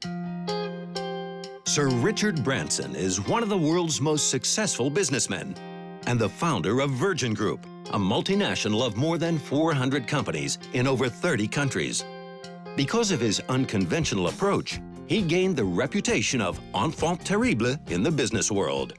Sir Richard Branson is one of the world's most successful businessmen and the founder of Virgin Group, a multinational of more than 400 companies in over 30 countries. Because of his unconventional approach, he gained the reputation of enfant terrible in the business world.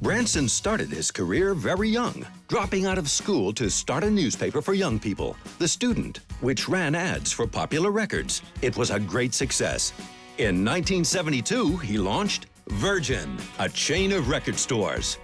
Branson started his career very young, dropping out of school to start a newspaper for young people, The Student, which ran ads for popular records. It was a great success. In 1972, he launched Virgin, a chain of record stores.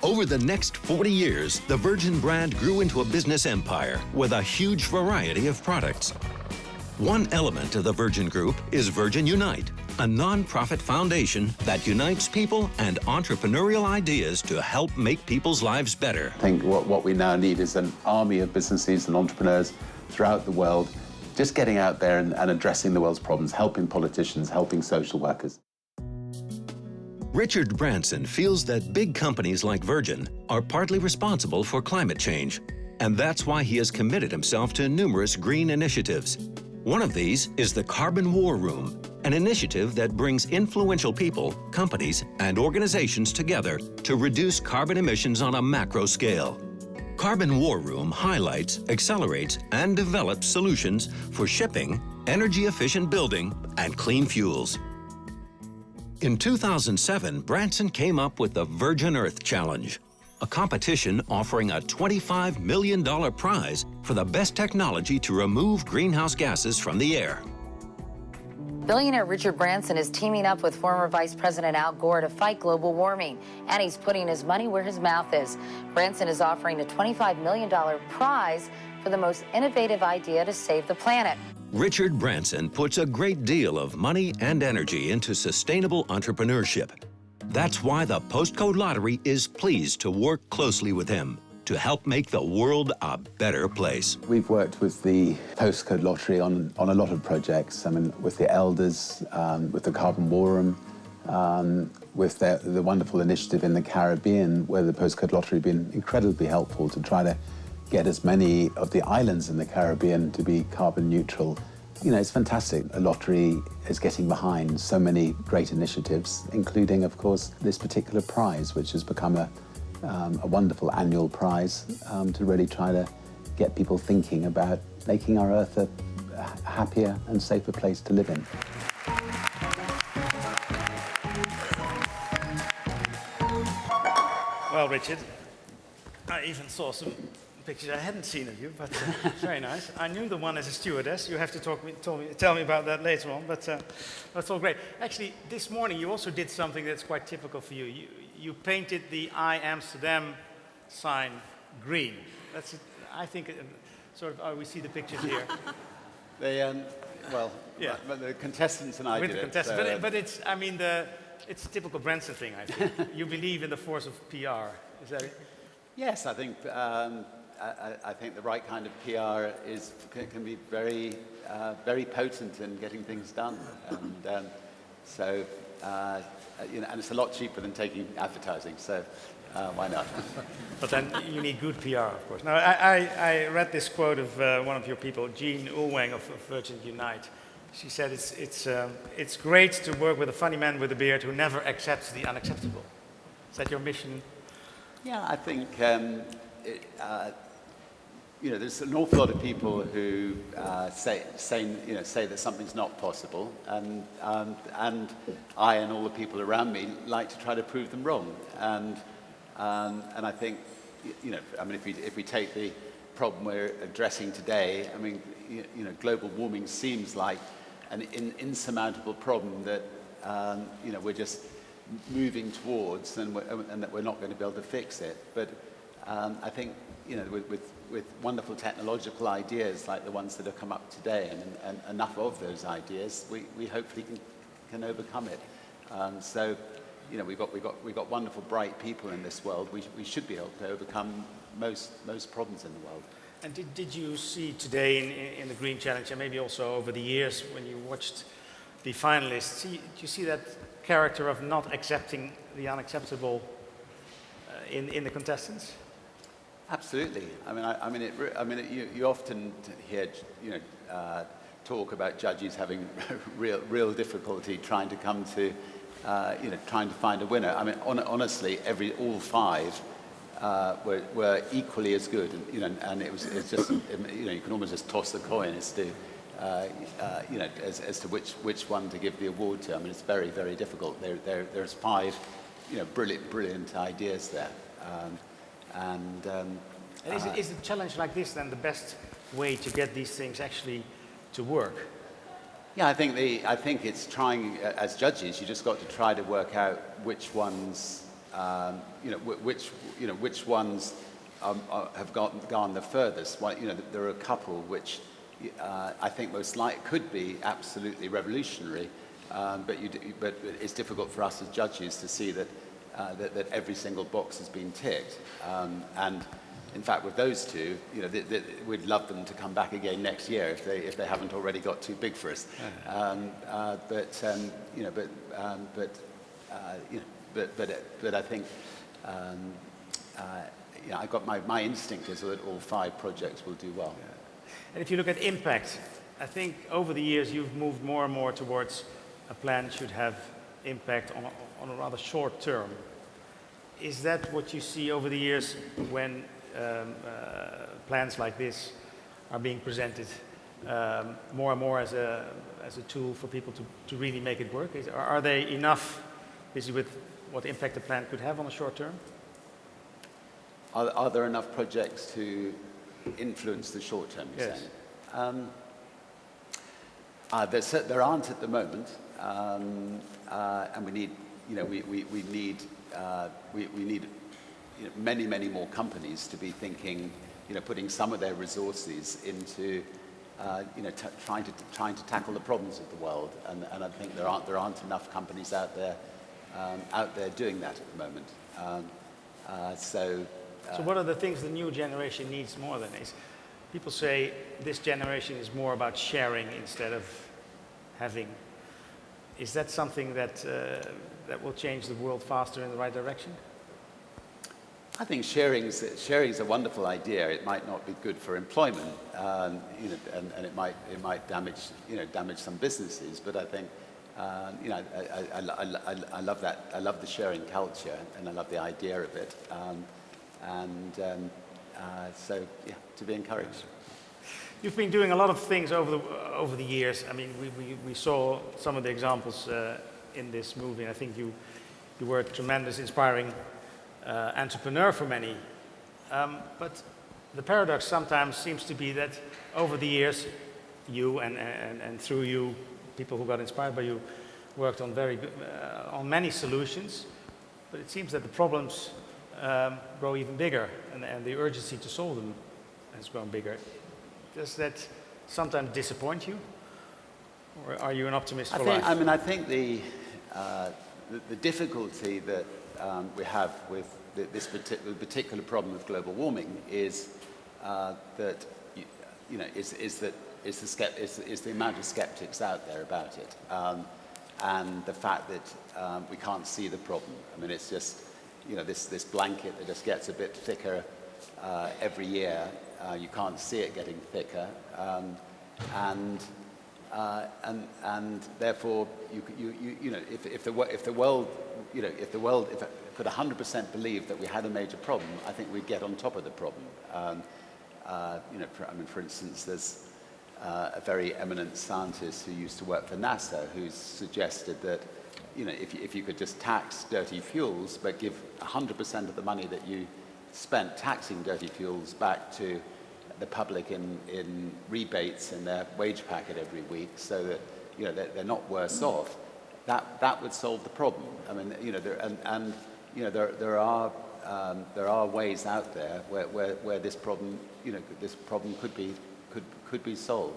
Over the next 40 years, the Virgin brand grew into a business empire with a huge variety of products. One element of the Virgin Group is Virgin Unite, a non-profit foundation that unites people and entrepreneurial ideas to help make people's lives better. I think what we now need is an army of businesses and entrepreneurs throughout the world just getting out there and addressing the world's problems, helping politicians, helping social workers. Richard Branson feels that big companies like Virgin are partly responsible for climate change, and that's why he has committed himself to numerous green initiatives. One of these is the Carbon War Room, an initiative that brings influential people, companies, and organizations together to reduce carbon emissions on a macro scale. Carbon War Room highlights, accelerates, and develops solutions for shipping, energy-efficient building, and clean fuels. In 2007, Branson came up with the Virgin Earth Challenge, a competition offering a $25 million prize for the best technology to remove greenhouse gases from the air. Billionaire Richard Branson is teaming up with former Vice President Al Gore to fight global warming, and he's putting his money where his mouth is. Branson is offering a $25 million prize for the most innovative idea to save the planet. Richard Branson puts a great deal of money and energy into sustainable entrepreneurship. That's why the Postcode Lottery is pleased to work closely with him to help make the world a better place. We've worked with the Postcode Lottery on a lot of projects. I mean, with the Elders, with the Carbon War Room, with the wonderful initiative in the Caribbean, where the Postcode Lottery has been incredibly helpful to try to get as many of the islands in the Caribbean to be carbon neutral. You know, it's fantastic. A lottery is getting behind so many great initiatives, including, of course, this particular prize, which has become a wonderful annual prize to really try to get people thinking about making our Earth a happier and safer place to live in. Well, Richard, I even saw some pictures I hadn't seen of you, but very nice. I knew the one as a stewardess. You have to tell me about that later on, but that's all great. Actually, this morning you also did something that's quite typical for you. You painted the I Amsterdam sign green. That's, I think, sort of, we see the pictures here. Well, yeah. But the contestants and I did it. But it's, I mean, it's a typical Branson thing, I think. You believe in the force of PR, is that it? Yes, I think I think the right kind of PR can be very very potent in getting things done, and so you know, and it's a lot cheaper than taking advertising. So why not? But then you need good PR, of course. Now I read this quote of one of your people, Jean Ulweng of Virgin Unite. She said it's great to work with a funny man with a beard who never accepts the unacceptable. Is that your mission? Yeah, I think you know, there's an awful lot of people who say that something's not possible, and I and all the people around me like to try to prove them wrong. And I think, you know, I mean, if we take the problem we're addressing today, I mean, you know, global warming seems like an insurmountable problem that you know, we're just moving towards, and that we're not going to be able to fix it. But I think, you know, with wonderful technological ideas like the ones that have come up today, and enough of those ideas, we hopefully can overcome it. So, you know, we've got wonderful, bright people in this world. We should be able to overcome most problems in the world. And did you see today in the Green Challenge, and maybe also over the years when you watched the finalists, do you see that character of not accepting the unacceptable in the contestants? Absolutely. I mean, you often hear, you know, talk about judges having real difficulty trying to come to, trying to find a winner. I mean, honestly, all five were equally as good, and it's just, you can almost just toss the coin as to, as to which one to give the award to. I mean, it's very, very difficult. There's five, brilliant ideas there, Is a challenge like this then the best way to get these things actually to work? Yeah, I think it's trying, as judges, you just got to try to work out which ones, which ones have gone the furthest. There are a couple which I think most likely could be absolutely revolutionary, but it's difficult for us as judges to see that every single box has been ticked. And in fact, with those two, we'd love them to come back again next year if they haven't already got too big for us. But I think I got my instinct is that all five projects will do well. Yeah. And if you look at impact, I think over the years you've moved more and more towards a plan should have impact on a rather short term. Is that what you see over the years when plans like this are being presented more and more as a tool for people to really make it work? Are they enough busy with what impact a plan could have on a short term? Are there enough projects to influence the short term? Yes. There aren't at the moment, and we need, we need many more companies to be thinking, putting some of their resources into, trying to tackle the problems of the world, and I think there aren't enough companies out there doing that at the moment. So what are the things the new generation needs more than is? People say this generation is more about sharing instead of having. Is that something that will change the world faster in the right direction? I think sharing's a wonderful idea. It might not be good for employment, and it might damage some businesses. But I think I love that. I love the sharing culture, and I love the idea of it. So yeah, to be encouraged. You've been doing a lot of things over the years. I mean, we saw some of the examples in this movie. And I think you were a tremendous, inspiring entrepreneur for many. But the paradox sometimes seems to be that over the years, you and through you, people who got inspired by you, worked on on many solutions. But it seems that the problems grow even bigger, and the urgency to solve them has grown bigger. Does that sometimes disappoint you, or are you an optimist for life? I think the difficulty that we have with this particular problem of global warming is that is the amount of skeptics out there about it, and the fact that we can't see the problem. I mean, it's just this blanket that just gets a bit thicker every year. You can't see it getting thicker, and therefore if the world could 100% believe that we had a major problem, I think we'd get on top of the problem. For instance, there's a very eminent scientist who used to work for NASA who's suggested that if you could just tax dirty fuels but give 100% of the money that you spent taxing dirty fuels back to the public in rebates in their wage packet every week, so that they're not worse off, that would solve the problem. I mean, there are ways out there where this problem could be solved,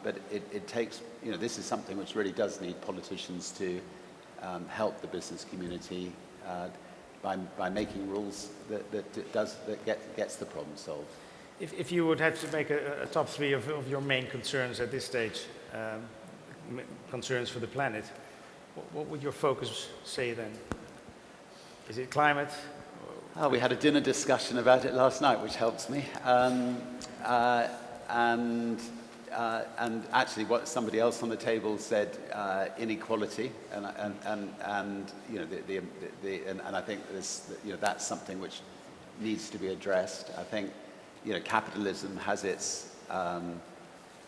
but it takes this is something which really does need politicians to help the business community by making rules that gets the problem solved. If you would have to make a top three of your main concerns at this stage, concerns for the planet, what would your focus say then? Is it climate? We had a dinner discussion about it last night, which helps me. And and actually, what somebody else on the table said, inequality, and you know, and I think this, you know, that's something which needs to be addressed. I think, you know, capitalism has its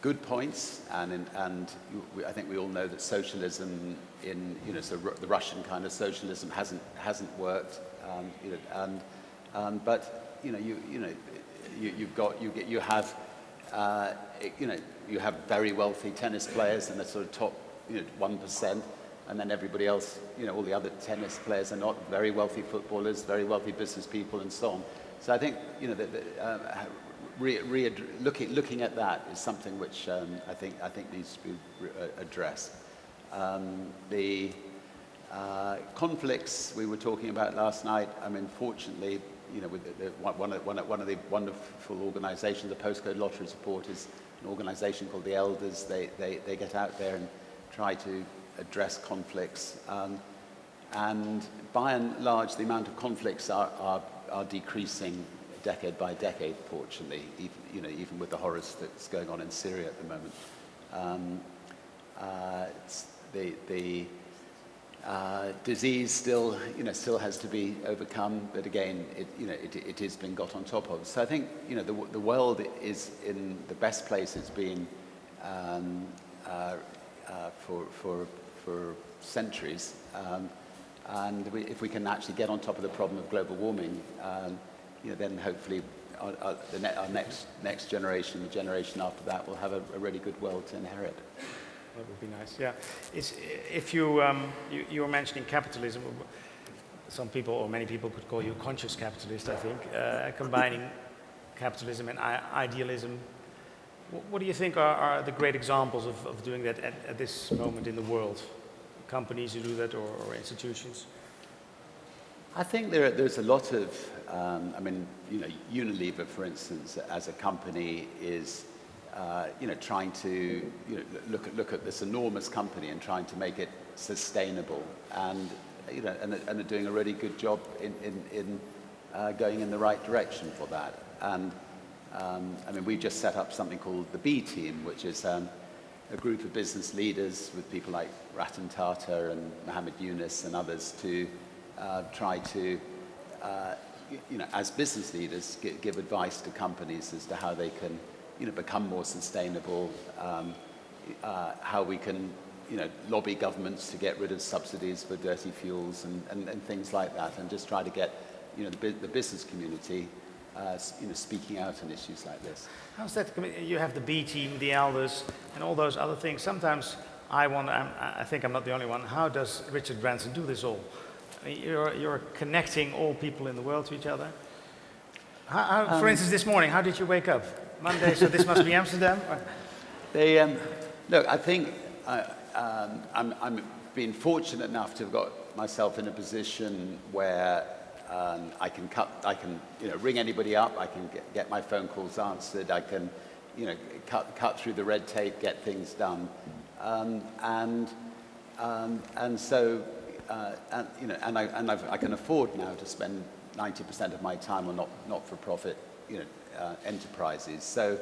good points, and I think we all know that socialism in, you know, so the Russian kind of socialism hasn't worked, you know, but you know, you have you know, you have very wealthy tennis players and the sort of top, you know, 1%, and then everybody else, you know, all the other tennis players are not very wealthy footballers, very wealthy business people, and so on. So I think, you know, looking at that is something which I think needs to be addressed. The conflicts we were talking about last night, I mean, fortunately, you know, with one of the wonderful organisations, the Postcode Lottery Support, is an organisation called the Elders. They get out there and try to address conflicts, and by and large, the amount of conflicts are decreasing decade by decade. Fortunately, even with the horrors that's going on in Syria at the moment, the disease still has to be overcome, but again, it has been got on top of. So I think, you know, the world is in the best place it's been for centuries, and if we can actually get on top of the problem of global warming, you know, then hopefully our next generation, the generation after that, will have a really good world to inherit. That would be nice. Yeah, if you were mentioning capitalism, some people or many people could call you a conscious capitalist. I think combining capitalism and idealism. What do you think are the great examples of doing that at this moment in the world? Companies who do that, or institutions? I think there's a lot of. I mean, you know, Unilever, for instance, as a company, is. You know, trying to, you know, look at this enormous company and trying to make it sustainable, and you know, and are doing a really good job in going in the right direction for that. And I mean, we just set up something called the B Team, which is a group of business leaders with people like Ratan Tata and Mohammed Yunus and others to try to, you know, as business leaders, give advice to companies as to how they can, you know, become more sustainable, how we can, you know, lobby governments to get rid of subsidies for dirty fuels and things like that, and just try to get, you know, the business community, you know, speaking out on issues like this. How's that? You have the B Team, the Elders, and all those other things. Sometimes I wonder, I think I'm not the only one, how does Richard Branson do this all? I mean, you're connecting all people in the world to each other. For instance, this morning, how did you wake up? Monday, so this must be Amsterdam? Look, I think I'm being fortunate enough to have got myself in a position where I can you know, ring anybody up, I can get my phone calls answered, I can, you know, cut through the red tape, get things done, and so you know, and I can afford now to spend 90% of my time on not-for-profit, you know, enterprises. So,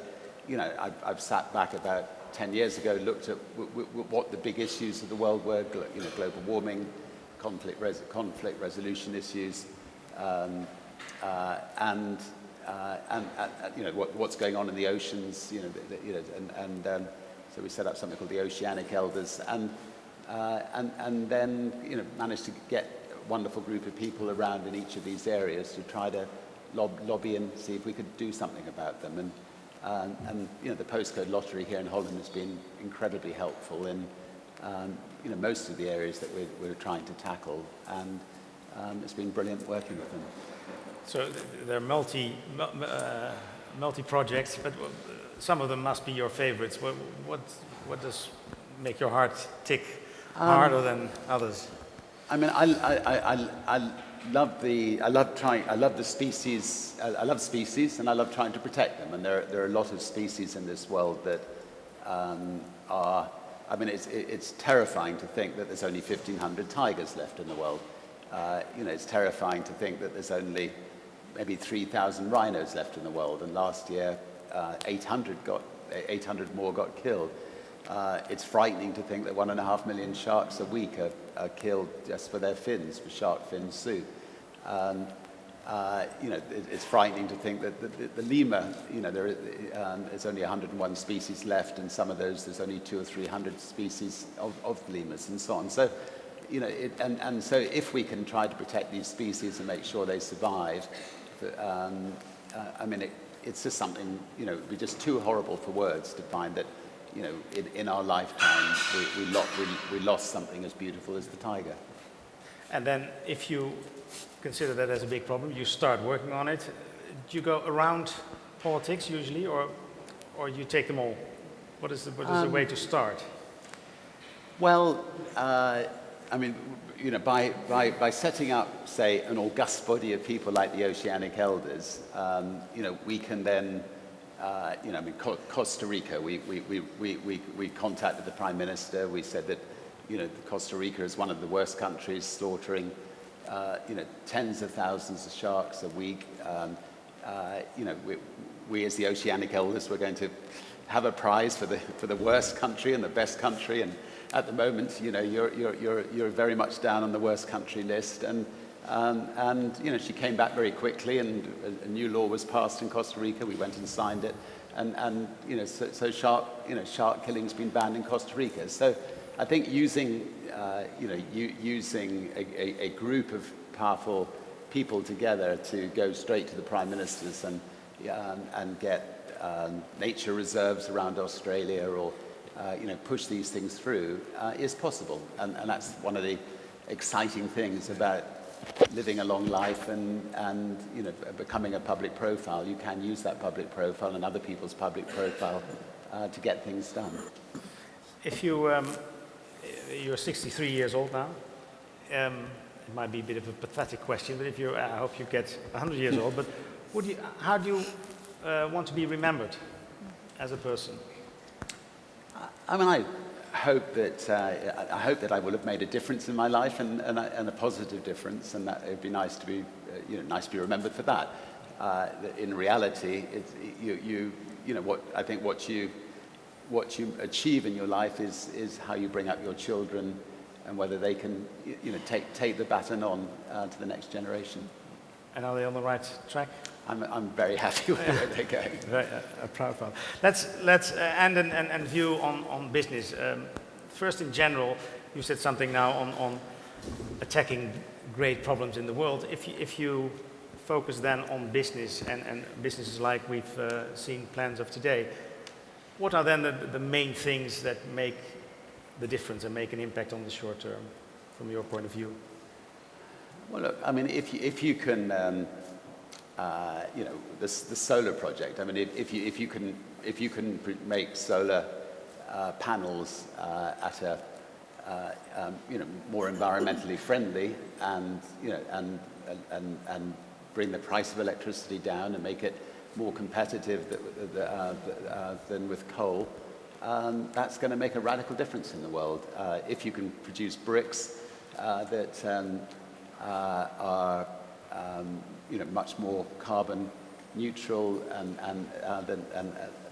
you know, I've sat back about 10 years ago, looked at what the big issues of the world were, you know, global warming, conflict resolution issues, and you know, what's going on in the oceans, you know, and so we set up something called the Oceanic Elders, and then, you know, managed to get a wonderful group of people around in each of these areas to try to lobby and see if we could do something about them. And you know, the Postcode Lottery here in Holland has been incredibly helpful in you know, most of the areas that we're trying to tackle, and it's been brilliant working with them. So there are multi projects, but some of them must be your favorites. What does make your heart tick harder than others? I mean, I love the species. I love species, and I love trying to protect them. And there are a lot of species in this world that are. I mean, it's terrifying to think that there's only 1,500 tigers left in the world. You know, it's terrifying to think that there's only maybe 3,000 rhinos left in the world. And last year, 800 got 800 more got killed. It's frightening to think that 1.5 million sharks a week are killed just for their fins, for shark fin soup. It's frightening to think that the lemur, there's only 101 species left, and some of those there's only 200 or 300 species of lemurs, and so on. So, so if we can try to protect these species and make sure they survive, it's just something, it'd be just too horrible for words to find that, in our lifetime we lost something as beautiful as the tiger. And then if you consider that as a big problem, you start working on it. Do you go around politics usually, or you take them all? What is the way to start? Well, by setting up, say, an august body of people like the Oceanic Elders, we can then, Costa Rica, we contacted the Prime Minister. We said that, Costa Rica is one of the worst countries, slaughtering, tens of thousands of sharks a week. We as the Oceanic Elders, we're going to have a prize for the worst country and the best country. And at the moment, you're very much down on the worst country list. And she came back very quickly, and a new law was passed in Costa Rica. We went and signed it, so shark killing's been banned in Costa Rica. So I think using a group of powerful people together to go straight to the prime ministers and get nature reserves around Australia, or push these things through is possible, and that's one of the exciting things about living a long life and becoming a public profile. You can use that public profile and other people's public profile to get things done. If you're 63 years old now, it might be a bit of a pathetic question, but I hope you get 100 years old, but how do you want to be remembered as a person? I hope that I will have made a difference in my life, and a positive difference, and that it would be nice to be nice to be remembered for that. In reality, what you achieve in your life is how you bring up your children, and whether they can take the baton on to the next generation. And are they on the right track? I'm very happy with where they're going. A proud father. Let's end and view on business. First, in general, you said something now on attacking great problems in the world. If you focus then on business and businesses like we've seen plans of today, what are then the main things that make the difference and make an impact on the short term, from your point of view? Well, look, if you can, the solar project. If you can make solar panels at a more environmentally friendly, and bring the price of electricity down and make it more competitive than with coal, that's going to make a radical difference in the world. If you can produce bricks that are much more carbon neutral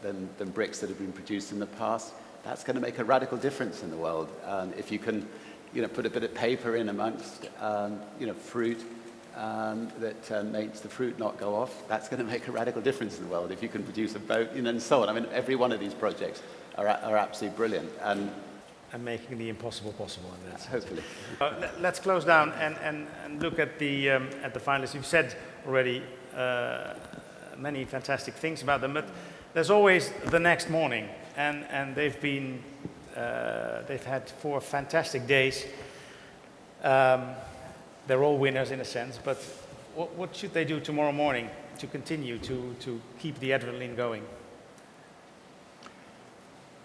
than bricks that have been produced in the past, that's going to make a radical difference in the world. If you can put a bit of paper in amongst fruit that makes the fruit not go off, that's going to make a radical difference in the world. If you can produce a boat, and so on. Every one of these projects are absolutely brilliant. And making the impossible possible. In that hopefully. Let's close down and look at the finalists. You've said already many fantastic things about them, but there's always the next morning, and they've had 4 fantastic days. They're all winners in a sense, but what should they do tomorrow morning to continue to keep the adrenaline going?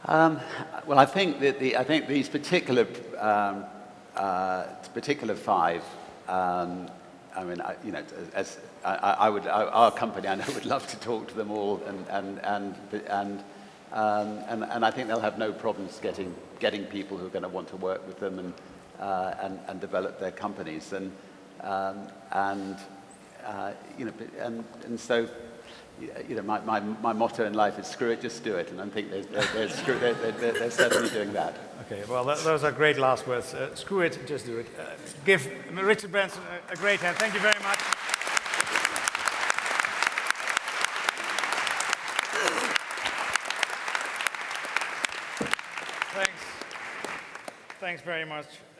Well, I think these particular 5. Our company, I know, would love to talk to them all, and I think they'll have no problems getting people who are going to want to work with them and develop their companies, so you know, my motto in life is screw it, just do it. And I think they're certainly doing that. Okay, well, those are great last words. Screw it, just do it. Give Richard Branson a great hand. Thank you very much. Thanks. Thanks very much.